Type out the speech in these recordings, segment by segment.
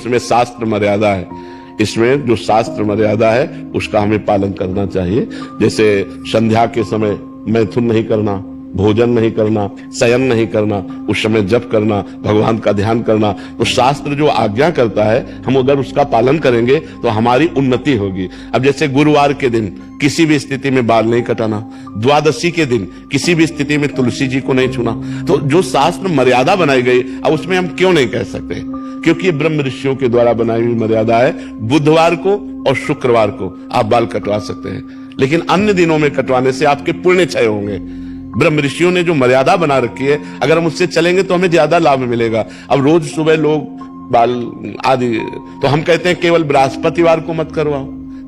इसमें शास्त्र मर्यादा है। इसमें जो शास्त्र मर्यादा है उसका हमें पालन करना चाहिए। जैसे संध्या के समय मैथुन नहीं करना, भोजन नहीं करना, शयन नहीं करना, उस समय जप करना, भगवान का ध्यान करना। तो शास्त्र जो आज्ञा करता है हम अगर उसका पालन करेंगे तो हमारी उन्नति होगी। अब जैसे गुरुवार के दिन किसी भी स्थिति में बाल नहीं कटाना, द्वादशी के दिन किसी भी स्थिति में तुलसी जी को नहीं छूना। तो जो शास्त्र मर्यादा बनाई गई, अब उसमें हम क्यों नहीं कह सकते? क्योंकि ये ब्रह्म ऋषियों के द्वारा बनाई हुई मर्यादा है। बुधवार को और शुक्रवार को आप बाल कटवा सकते हैं, लेकिन अन्य दिनों में कटवाने से आपके पुण्य क्षय होंगे। ब्रह्म ऋषियों ने जो मर्यादा बना रखी है, अगर हम उससे चलेंगे तो हमें ज्यादा लाभ मिलेगा। अब रोज सुबह लोग बाल आदि, तो हम कहते हैं केवल बृहस्पतिवार को मत करवाओ,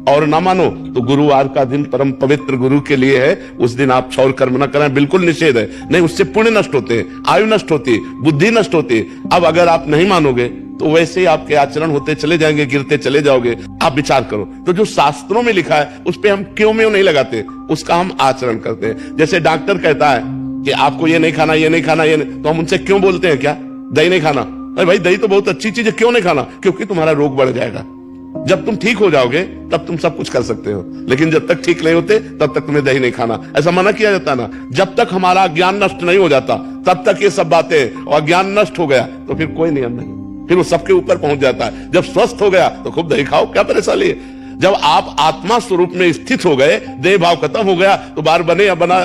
और ना मानो तो गुरुवार का दिन परम पवित्र गुरु के लिए है, उस दिन आप क्षौर कर्म न करें, बिल्कुल निषेध है। नहीं, उससे पुण्य नष्ट होते हैं, आयु नष्ट होती है, बुद्धि नष्ट होती है। अब अगर आप नहीं मानोगे तो वैसे ही आपके आचरण होते चले जाएंगे, गिरते चले जाओगे। आप विचार करो, तो जो शास्त्रों में लिखा है उस पे हम क्यों नहीं लगाते, उसका हम आचरण करते हैं। जैसे डॉक्टर कहता है कि आपको ये नहीं खाना, ये नहीं खाना, ये नहीं, तो हम उनसे क्यों बोलते हैं क्या दही नहीं खाना? अरे भाई, दही तो बहुत अच्छी चीज है, क्यों नहीं खाना? क्योंकि तुम्हारा रोग बढ़ जाएगा। जब तुम ठीक हो जाओगे तब तुम सब कुछ कर सकते हो, लेकिन जब तक ठीक नहीं होते तब तक तुम्हें दही नहीं खाना, ऐसा मना किया जाता ना। जब तक हमारा ज्ञान नष्ट नहीं हो जाता तब तक ये सब बातें, और ज्ञान नष्ट हो गया तो फिर कोई नियम नहीं, फिर वो सबके ऊपर पहुंच जाता है। जब स्वस्थ हो गया तो खूब दही खाओ, क्या परेशानी है? जब आप आत्मा स्वरूप में स्थित हो गए, देह भाव खत्म हो गया, तो बार बने या बना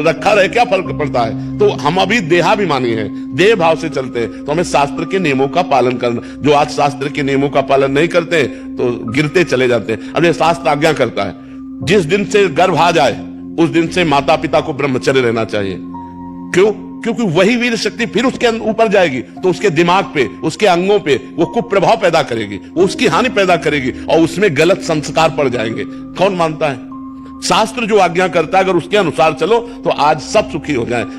रखा रहे, क्या फर्क पड़ता है? तो हम अभी देहाभिमानी हैं, देह भाव से चलते हैं। तो हमें शास्त्र के नियमों का पालन करना। जो आज शास्त्र के नियमों का पालन नहीं करते तो गिरते चले जाते हैं। अब ये शास्त्र आज्ञा करता है, जिस दिन से गर्भ आ जाए उस दिन से माता पिता को ब्रह्मचर्य रहना चाहिए। क्यों? क्योंकि वही वीर शक्ति फिर उसके ऊपर जाएगी तो उसके दिमाग पे, उसके अंगों पे वो कुप्रभाव पैदा करेगी, वो उसकी हानि पैदा करेगी, और उसमें गलत संस्कार पड़ जाएंगे। कौन मानता है? शास्त्र जो आज्ञा करता है अगर उसके अनुसार चलो तो आज सब सुखी हो जाए।